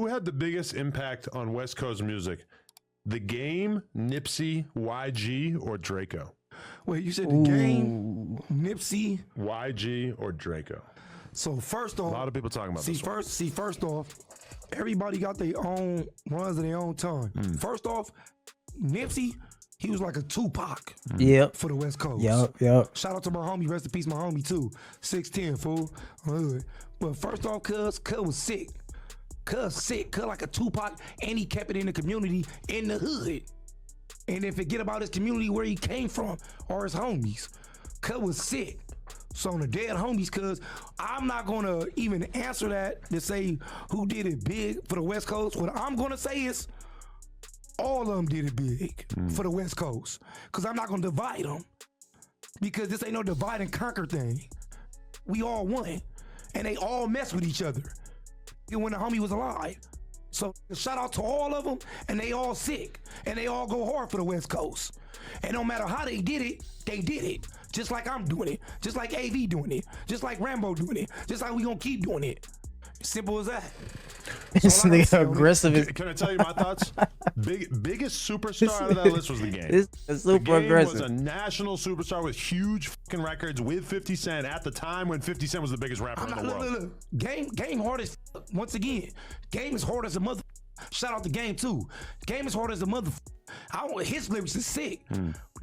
Who had the biggest impact on West Coast music? The Game, Nipsey, YG, or Drakeo? Wait, you said The Game, Nipsey, YG, or Drakeo? So first off, a lot of people talking about this. First off, everybody got their own runs of their own time. First off, Nipsey, he was like a Tupac. Yep. For the West Coast. Yep. Shout out to my homie, rest in peace, my homie too. 6'10", fool. But first off, Cuz was sick. Cuz like a Tupac, and he kept it in the community, in the hood. And then forget about his community where he came from or his homies. Cuz was sick. So on the dead homies, cuz I'm not gonna even answer that to say who did it big for the West Coast. What I'm gonna say is all of them did it big for the West Coast. Cause I'm not gonna divide them. Because this ain't no divide and conquer thing. We all one. And they all mess with each other. When the homie was alive. So shout out to all of them, and they all sick. And they all go hard for the West Coast. And no matter how they did it. Just like I'm doing it. Just like AV doing it. Just like Rambo doing it. Just like we gonna keep doing it. Simple as that. This nigga aggressive. Can I tell you my thoughts? Biggest superstar out of that list was The Game. It's super The Game aggressive. was a national superstar with huge fucking records with 50 Cent at the time when 50 Cent was the biggest rapper in the world. Look. Game hard as once again. Game is hard as a mother. Shout out to Game too. Game is hard as a mother. His lyrics is sick.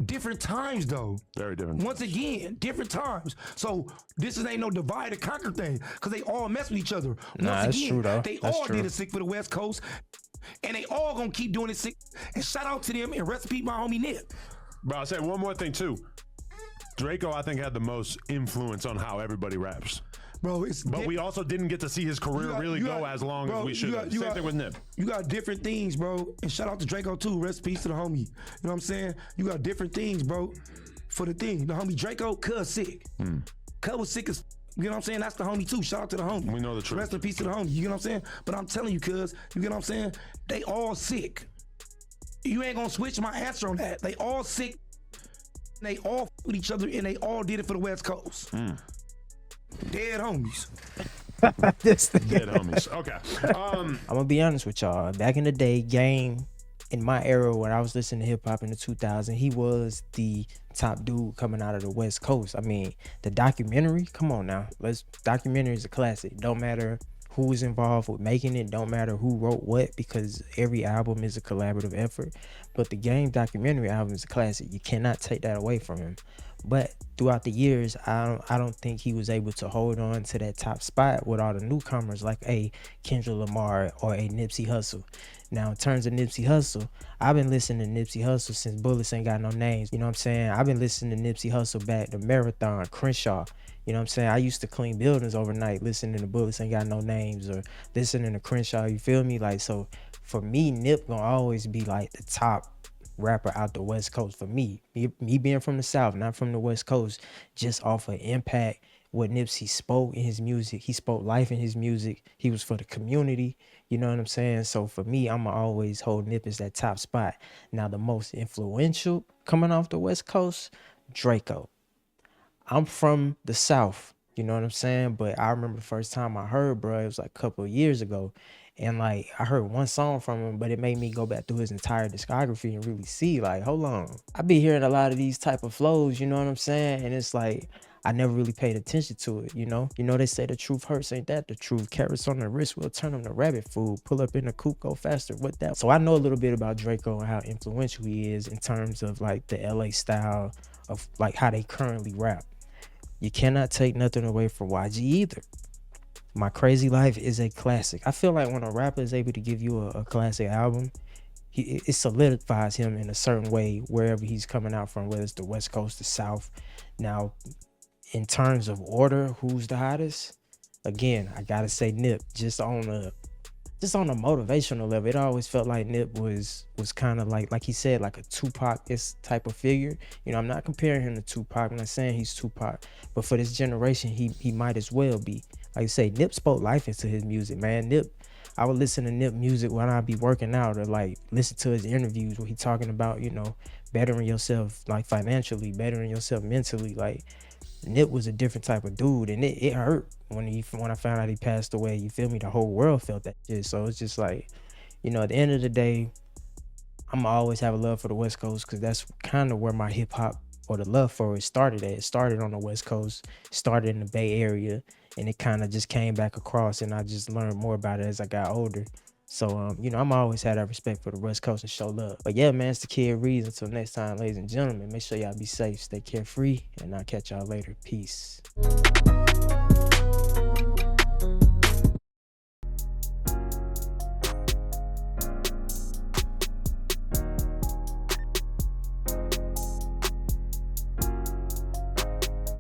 Different times though. Very different. Once again, different times. So this ain't no divide and conquer thing, because they all mess with each other. Once again, true though. They all did it sick for the West Coast, and they all gonna keep doing it sick. And shout out to them and recipe my homie Nip. Bro, I'll say one more thing too. Drakeo, I think, had the most influence on how everybody raps. Bro, but we also didn't get to see his career really go as long as we should have. Same thing with Nip. You got different things, bro. And shout out to Drakeo too. Rest in peace to the homie. You know what I'm saying? You got different things, bro. For the thing. The homie Drakeo, Cuz sick. Cuz was sick as, you know what I'm saying? That's the homie too. Shout out to the homie. We know the truth. Rest in peace to the homie. You know what I'm saying? But I'm telling you, Cuz, you get what I'm saying? They all sick. You ain't gonna switch my answer on that. They all sick. They all with each other, and they all did it for the West Coast. Dead homies. Dead homies. Okay. I'm gonna be honest with y'all. Back in the day, Game, in my era when I was listening to hip hop in the 2000s, he was the top dude coming out of the West Coast. I mean, the documentary, come on now. Documentary is a classic. Don't matter who was involved with making it, don't matter who wrote what, because every album is a collaborative effort. But the Game documentary album is a classic. You cannot take that away from him. But throughout the years, I don't think he was able to hold on to that top spot with all the newcomers like a Kendrick Lamar or a Nipsey Hussle. Now, in terms of Nipsey Hussle, I've been listening to Nipsey Hussle since Bullets Ain't Got No Names. You know what I'm saying? I've been listening to Nipsey Hussle back to Marathon, Crenshaw. You know what I'm saying? I used to clean buildings overnight listening to Bullets Ain't Got No Names or listening to Crenshaw, you feel me? Like, so for me, Nip gonna always be like the top rapper out the West Coast for me. Me being from the South, not from the West Coast, just off of impact, what Nipsey spoke in his music. He spoke life in his music. He was for the community. You know what I'm saying? So for me, I'ma always hold Nip as that top spot. Now the most influential coming off the West Coast, Drakeo. I'm from the South, you know what I'm saying? But I remember the first time I heard, bro, it was like a couple of years ago. And like, I heard one song from him, but it made me go back through his entire discography and really see, like, hold on. I be hearing a lot of these type of flows, you know what I'm saying? And it's like, I never really paid attention to it, you know? You know, they say the truth hurts, ain't that the truth? Carrots on the wrist will turn them to rabbit food. Pull up in the coupe, go faster, what that? So I know a little bit about Drakeo and how influential he is in terms of like the LA style of like how they currently rap. You cannot take nothing away from YG either. My Crazy Life is a classic. I feel like when a rapper is able to give you a classic album, it solidifies him in a certain way wherever he's coming out from, whether it's the West Coast, the South. Now, in terms of order, who's the hottest? Again, I gotta say Nip. Just on a motivational level, it always felt like Nip was kind of like he said, like a Tupac-ish type of figure. You know, I'm not comparing him to Tupac. I'm not saying he's Tupac, but for this generation, he might as well be. Like I say, Nip spoke life into his music, man. Nip, I would listen to Nip music when I'd be working out, or like listen to his interviews where he talking about, you know, bettering yourself like financially, bettering yourself mentally. Like, Nip was a different type of dude, and it hurt when I found out he passed away. You feel me? The whole world felt that shit. So it's just like, you know, at the end of the day, I'm always have a love for the West Coast because that's kind of where my hip hop or the love for it started at. It started on the West Coast, started in the Bay Area, and it kind of just came back across, and I just learned more about it as I got older. So, you know, I'm always had that respect for the West Coast and show love. But yeah, man, it's the Kid Ríez. Until next time, ladies and gentlemen, make sure y'all be safe, stay carefree, and I'll catch y'all later. Peace.